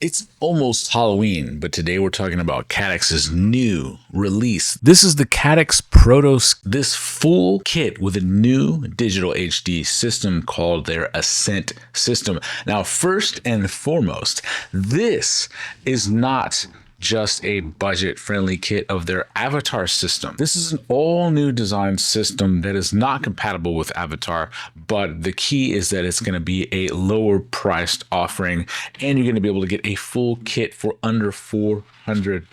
It's almost Halloween, but today we're talking about Caddex's new release. This is the Caddx Protos, this full kit with a new digital HD system called their Ascent system. Now, first and foremost, this is not just a budget-friendly kit of their Avatar system. This is an all-new design system that is not compatible with Avatar, but the key is that it's going to be a lower-priced offering, and you're going to be able to get a full kit for under $400.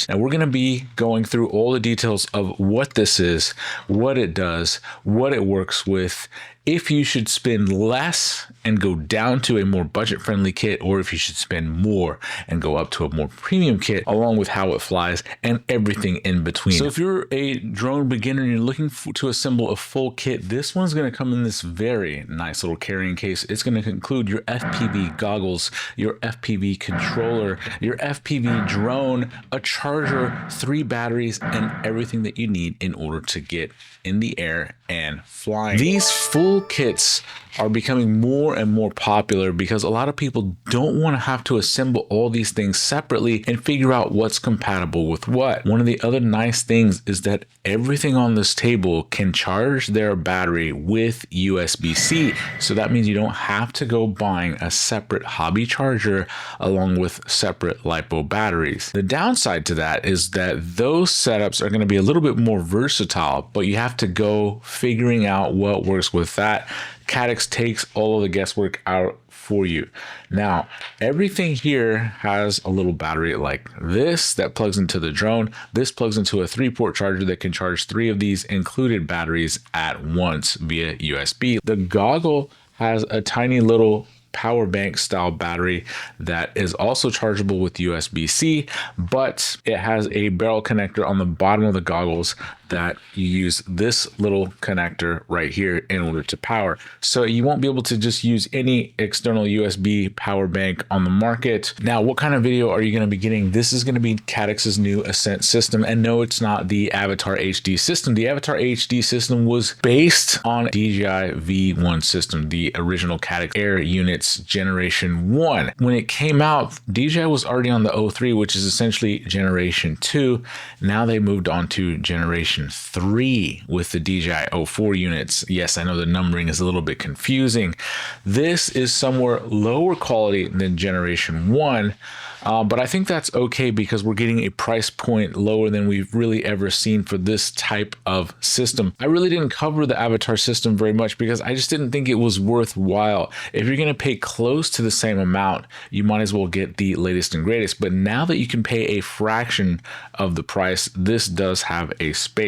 And we're going to be going through all the details of what this is, what it does, what it works with, if you should spend less and go down to a more budget-friendly kit, or if you should spend more and go up to a more premium kit, along with how it flies and everything in between. So if you're a drone beginner and you're looking to assemble a full kit, this one's going to come in this very nice little carrying case. It's going to include your FPV goggles, your FPV controller, your FPV drone, a charger, 3 batteries, and everything that you need in order to get in the air and flying. These full kits are becoming more and more popular because a lot of people don't want to have to assemble all these things separately and figure out what's compatible with what. One of the other nice things is that everything on this table can charge their battery with USB-C. So that means you don't have to go buying a separate hobby charger along with separate LiPo batteries. The downside to that is that those setups are going to be a little bit more versatile, but you have to go figuring out what works with that. Cadex takes all of the guesswork out for you. Now, everything here has a little battery like this that plugs into the drone. This plugs into a 3-port charger that can charge 3 of these included batteries at once via USB. The goggle has a tiny little power bank style battery that is also chargeable with USB-C, but it has a barrel connector on the bottom of the goggles that you use this little connector right here in order to power. So you won't be able to just use any external USB power bank on the market. Now, what kind of video are you going to be getting? This is going to be Caddex's new Ascent system. And no, it's not the Avatar HD system. The Avatar HD system was based on DJI V1 system, the original Cadex Air Units Generation 1. When it came out, DJI was already on the 03, which is essentially Generation 2. Now they moved on to Generation 3 with the DJI 04 units. Yes, I know the numbering is a little bit confusing. This is somewhere lower quality than Generation 1, but I think that's okay because we're getting a price point lower than we've really ever seen for this type of system. I really didn't cover the Avatar system very much because I just didn't think it was worthwhile. If you're going to pay close to the same amount, you might as well get the latest and greatest. But now that you can pay a fraction of the price, this does have a space.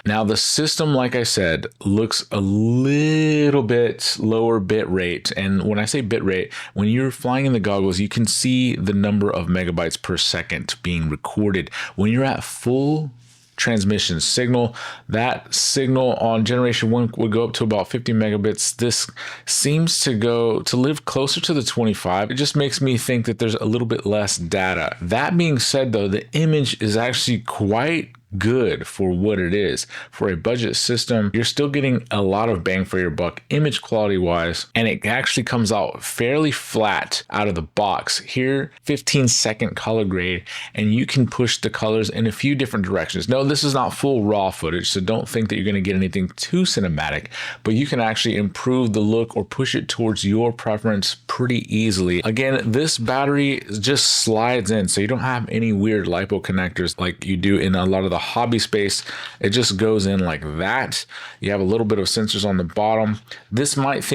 Now, the system, like I said, looks a little bit lower bit rate. And when I say bit rate, when you're flying in the goggles, you can see the number of megabytes per second being recorded. When you're at full transmission signal, that signal on Generation 1 would go up to about 50 megabits. This seems to live closer to the 25. It just makes me think that there's a little bit less data. That being said, though, the image is actually quite good for what it is. For a budget system, you're still getting a lot of bang for your buck image quality wise, and it actually comes out fairly flat out of the box. Here, 15-second color grade, and you can push the colors in a few different directions. No, this is not full raw footage, so don't think that you're going to get anything too cinematic, but you can actually improve the look or push it towards your preference pretty easily. Again, this battery just slides in, so you don't have any weird LiPo connectors like you do in a lot of the hobby space. It just goes in like that. You have a little bit of sensors on the bottom. This might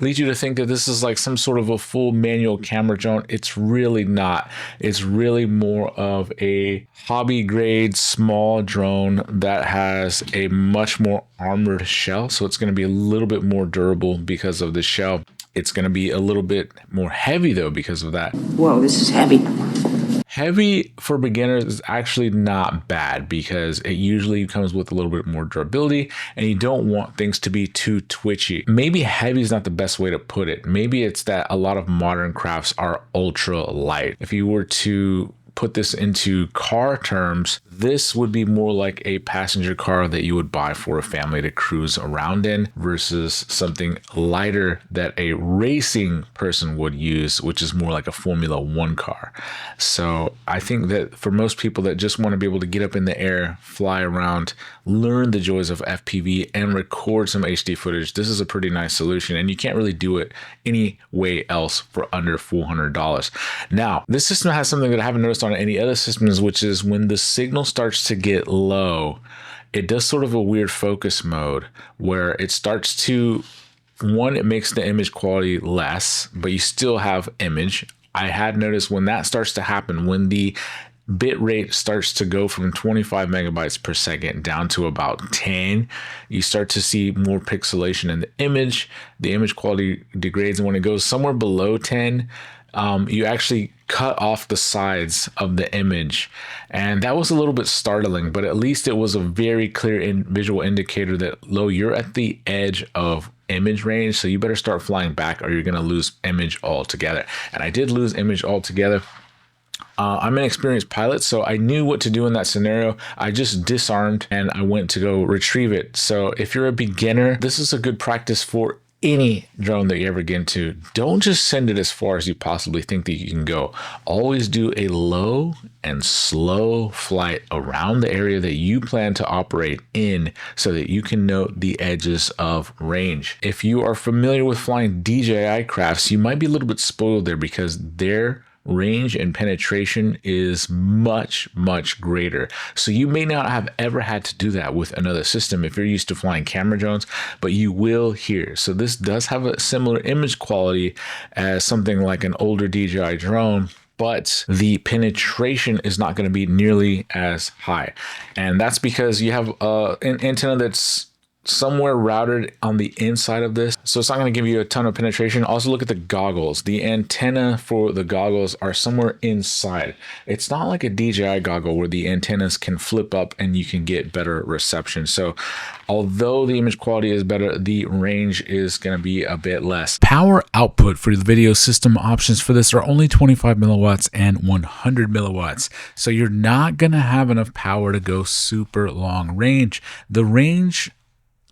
lead you to think that this is like some sort of a full manual camera drone. It's really not. It's really more of a hobby grade small drone that has a much more armored shell. So it's going to be a little bit more durable because of the shell. It's going to be a little bit more heavy though because of that. Whoa, this is heavy. Heavy for beginners is actually not bad because it usually comes with a little bit more durability and you don't want things to be too twitchy. Maybe heavy is not the best way to put it. Maybe it's that a lot of modern crafts are ultra light. If you were to put this into car terms, this would be more like a passenger car that you would buy for a family to cruise around in versus something lighter that a racing person would use, which is more like a Formula One car. So I think that for most people that just want to be able to get up in the air, fly around, learn the joys of FPV, and record some HD footage, this is a pretty nice solution. And you can't really do it any way else for under $400. Now, this system has something that I haven't noticed on any other systems, which is when the signal starts to get low, it does sort of a weird focus mode where it starts to, one, it makes the image quality less, but you still have image. I had noticed when that starts to happen, when the bit rate starts to go from 25 megabytes per second down to about 10, you start to see more pixelation in the image quality degrades, and when it goes somewhere below 10, you actually cut off the sides of the image. And that was a little bit startling, but at least it was a very clear visual indicator that, Lo, you're at the edge of image range, so you better start flying back or you're going to lose image altogether. And I did lose image altogether. I'm an experienced pilot, so I knew what to do in that scenario. I just disarmed and I went to go retrieve it. So if you're a beginner, this is a good practice for any drone that you ever get into. Don't just send it as far as you possibly think that you can go. Always do a low and slow flight around the area that you plan to operate in so that you can note the edges of range. If you are familiar with flying DJI crafts, you might be a little bit spoiled there because their range and penetration is much, much greater. So you may not have ever had to do that with another system if you're used to flying camera drones, but you will here. So this does have a similar image quality as something like an older DJI drone, but the penetration is not going to be nearly as high. And that's because you have an antenna that's somewhere routed on the inside of this, so it's not going to give you a ton of penetration. Also, look at the goggles. The antenna for the goggles are somewhere inside. It's not like a DJI goggle where the antennas can flip up and you can get better reception. So although the image quality is better, the range is going to be a bit less. Power output for the video system options for this are only 25 milliwatts and 100 milliwatts. So you're not going to have enough power to go super long range. The range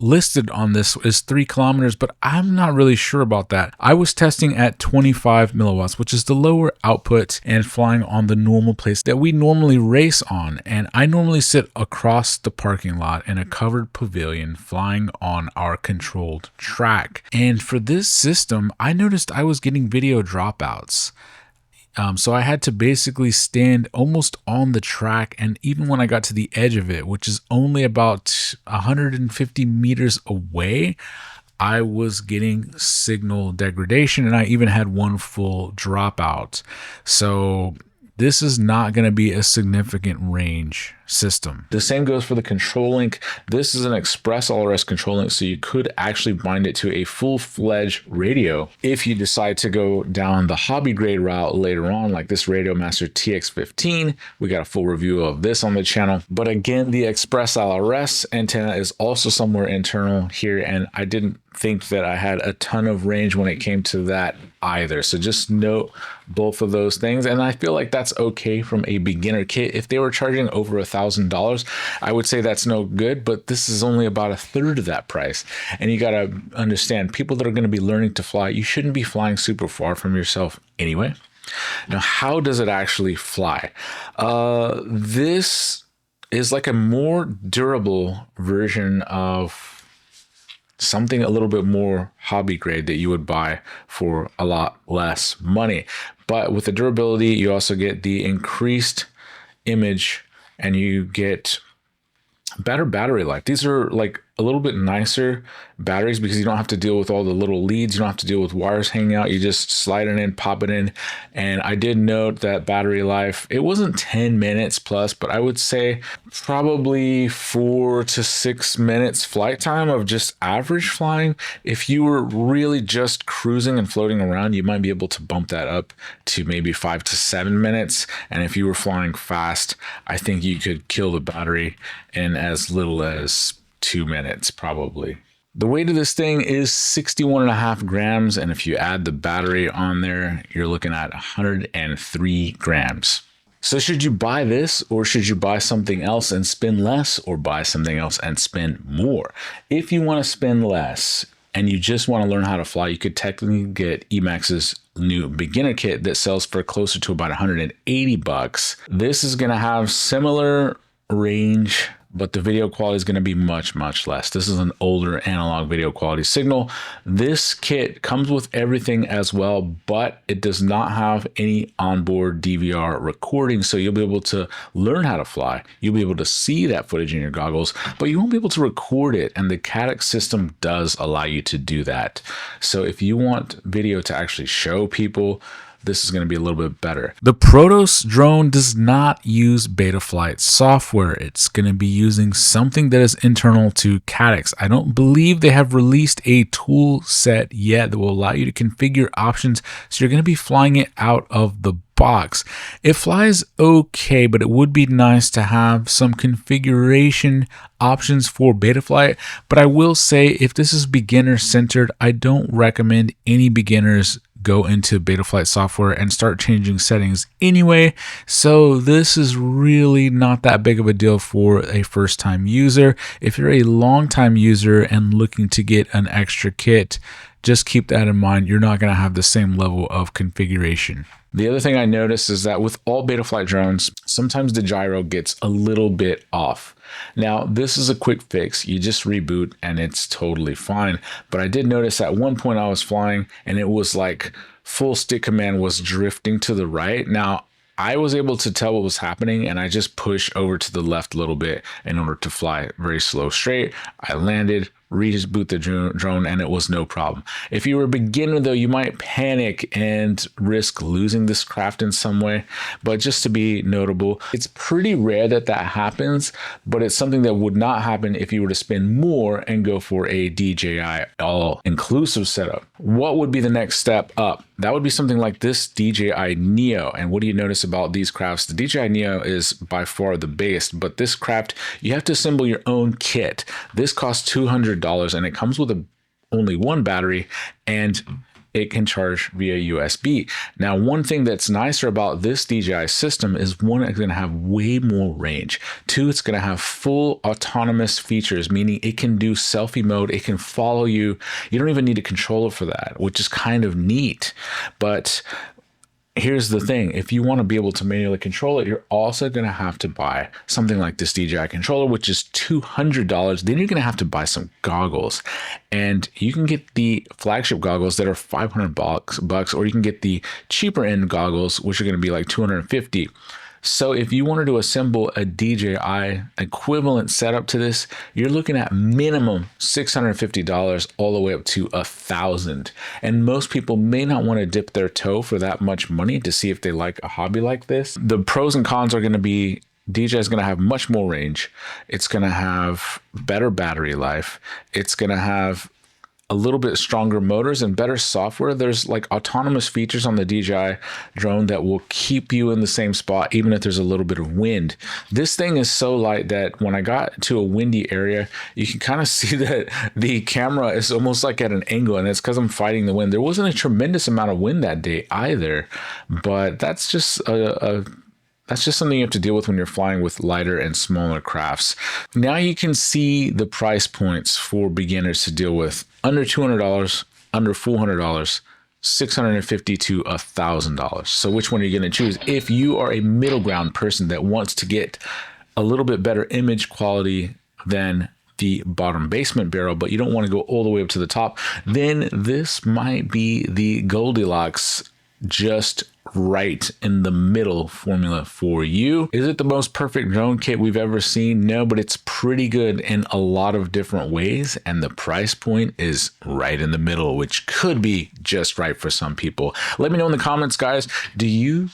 listed on this is 3 kilometers, but I'm not really sure about that. I was testing at 25 milliwatts, which is the lower output, and flying on the normal place that we normally race on. And I normally sit across the parking lot in a covered pavilion flying on our controlled track. And for this system, I noticed I was getting video dropouts. So I had to basically stand almost on the track, and even when I got to the edge of it, which is only about 150 meters away, I was getting signal degradation, and I even had one full dropout. So this is not going to be a significant range system. The same goes for the control link. This is an express LRS control link, so you could actually bind it to a full-fledged radio if you decide to go down the hobby grade route later on, like this Radio Master TX15. We got a full review of this on the channel. But again, the express LRS antenna is also somewhere internal here, and I didn't think that I had a ton of range when it came to that either. So just note both of those things, and I feel like that's okay from a beginner kit. If they were charging over $1,000, I would say that's no good, but this is only about a third of that price. And you got to understand, people that are going to be learning to fly, you shouldn't be flying super far from yourself anyway. Now, how does it actually fly? This is like a more durable version of something a little bit more hobby grade that you would buy for a lot less money. But with the durability, you also get the increased image and you get better battery life. These are like a little bit nicer batteries because you don't have to deal with all the little leads. You don't have to deal with wires hanging out. You just slide it in, pop it in. And I did note that battery life, it wasn't 10 minutes plus, but I would say probably 4 to 6 minutes flight time of just average flying. If you were really just cruising and floating around, you might be able to bump that up to maybe 5 to 7 minutes. And if you were flying fast, I think you could kill the battery in as little as 2 minutes probably. The weight of this thing is 61.5 grams, and if you add the battery on there, you're looking at 103 grams. So should you buy this, or should you buy something else and spend less, or buy something else and spend more? If you want to spend less and you just want to learn how to fly, you could technically get Emax's new beginner kit that sells for closer to about $180. This is going to have similar range, but the video quality is going to be much, much less. This is an older analog video quality signal. This kit comes with everything as well, but it does not have any onboard DVR recording. So you'll be able to learn how to fly. You'll be able to see that footage in your goggles, but you won't be able to record it. And the Caddx system does allow you to do that. So if you want video to actually show people, this is going to be a little bit better. The Protos drone does not use Betaflight software. It's going to be using something that is internal to Cadex. I don't believe they have released a tool set yet that will allow you to configure options, so you're going to be flying it out of the box. It flies okay, but it would be nice to have some configuration options for Betaflight. But I will say, if this is beginner centered, I don't recommend any beginners go into Betaflight software and start changing settings anyway. So this is really not that big of a deal for a first-time user. If you're a long-time user and looking to get an extra kit, just keep that in mind. You're not going to have the same level of configuration. The other thing I noticed is that with all Betaflight drones, sometimes the gyro gets a little bit off. Now, this is a quick fix. You just reboot and it's totally fine. But I did notice at one point I was flying and it was like full stick command was drifting to the right. Now, I was able to tell what was happening, and I just pushed over to the left a little bit in order to fly very slow straight. I landed, reboot the drone, and it was no problem. If you were a beginner though, you might panic and risk losing this craft in some way. But just to be notable, it's pretty rare that that happens, but it's something that would not happen if you were to spend more and go for a DJI all-inclusive setup. What would be the next step up? That would be something like this DJI Neo. And what do you notice about these crafts? The DJI Neo is by far the biggest, but this craft, you have to assemble your own kit. This costs $200 and it comes with only one battery and it can charge via USB. Now, one thing that's nicer about this DJI system is one, it's going to have way more range. Two, it's going to have full autonomous features, meaning it can do selfie mode. It can follow you. You don't even need a controller for that, which is kind of neat. But here's the thing, if you want to be able to manually control it, you're also going to have to buy something like this DJI controller, which is $200. Then you're going to have to buy some goggles, and you can get the flagship goggles that are $500, or you can get the cheaper end goggles, which are going to be like $250. So if you wanted to assemble a DJI equivalent setup to this, you're looking at minimum $650 all the way up to $1,000. And most people may not want to dip their toe for that much money to see if they like a hobby like this. The pros and cons are going to be DJI is going to have much more range. It's going to have better battery life. It's going to have a little bit stronger motors and better software. There's like autonomous features on the DJI drone that will keep you in the same spot even if there's a little bit of wind. This thing is so light that when I got to a windy area, you can kind of see that the camera is almost like at an angle, and it's because I'm fighting the wind. There wasn't a tremendous amount of wind that day either, but that's just that's just something you have to deal with when you're flying with lighter and smaller crafts. Now you can see the price points for beginners to deal with. Under $200, under $400, $650 to $1,000. So which one are you going to choose? If you are a middle ground person that wants to get a little bit better image quality than the bottom basement barrel, but you don't want to go all the way up to the top, then this might be the Goldilocks just right in the middle formula for you. Is it the most perfect drone kit we've ever seen? No, but it's pretty good in a lot of different ways, and the price point is right in the middle, which could be just right for some people. Let me know in the comments, guys. Do you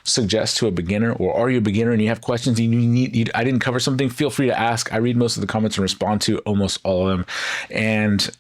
suggest to a beginner, or are you a beginner and you have questions and I didn't cover something? Feel free to ask. I read most of the comments and respond to almost all of them. And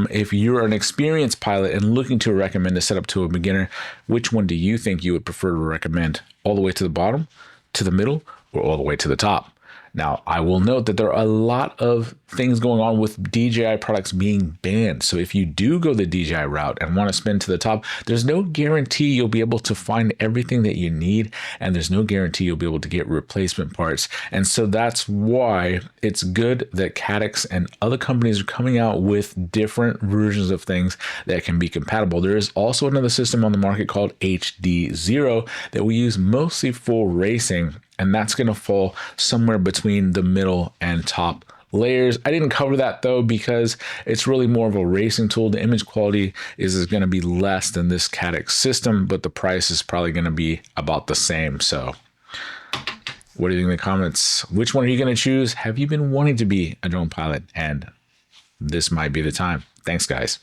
if you're an experienced pilot and looking to recommend a setup to a beginner, which one do you think you would prefer to recommend? All the way to the bottom, to the middle, or all the way to the top? Now, I will note that there are a lot of things going on with DJI products being banned. So if you do go the DJI route and want to spin to the top, there's no guarantee you'll be able to find everything that you need, and there's no guarantee you'll be able to get replacement parts. And so that's why it's good that Caddx and other companies are coming out with different versions of things that can be compatible. There is also another system on the market called HD0 that we use mostly for racing, and that's going to fall somewhere between the middle and top layers. I didn't cover that though because it's really more of a racing tool. The image quality is going to be less than this Cadex system, but the price is probably going to be about the same. So what do you think in the comments? Which one are you going to choose? Have you been wanting to be a drone pilot? And this might be the time. Thanks, guys.